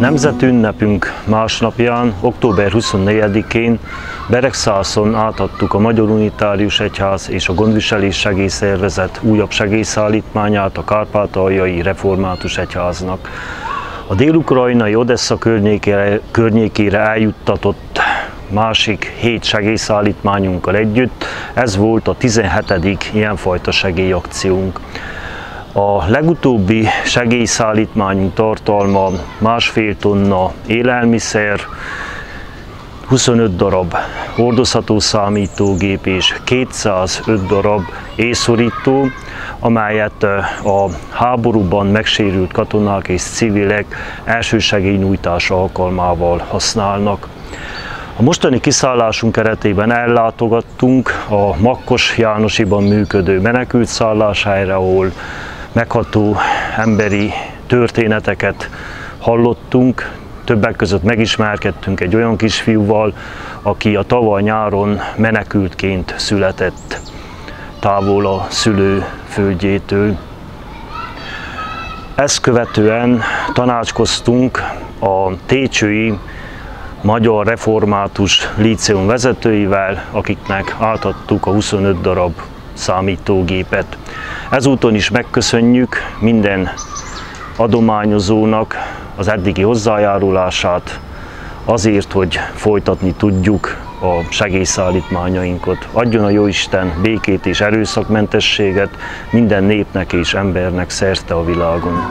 Nemzetünnepünk másnapján, október 24-én Beregszászon átadtuk a Magyar Unitárius Egyház és a Gondviselés Segélyszervezet újabb segélyszállítmányát a Kárpátaljai Református Egyháznak. A dél-ukrajnai Odessza környékére eljuttatott másik 7 segélyszállítmányunkkal együtt ez volt a 17. ilyenfajta segélyakciónk. A legutóbbi segélyszállítmányunk tartalma 1,5 tonna élelmiszer, 25 darab hordozható számítógép és 205 darab éjszorító, amelyet a háborúban megsérült katonák és civilek elsősegélynyújtás alkalmával használnak. A mostani kiszállásunk keretében ellátogattunk a Makkos Jánosiban működő menekültszálláshelyre, ahol megható emberi történeteket hallottunk. Többek között megismerkedtünk egy olyan kisfiúval, aki a tavaly nyáron menekültként született távol a szülőföldjétől. Ezt követően tanácskoztunk a técsői Magyar Református Líceum vezetőivel, akiknek átadtuk a 25 darab számítógépet. Ezúton is megköszönjük minden adományozónak az eddigi hozzájárulását azért, hogy folytatni tudjuk a segélyszállítmányainkat. Adjon a Jóisten békét és erőszakmentességet minden népnek és embernek szerte a világon.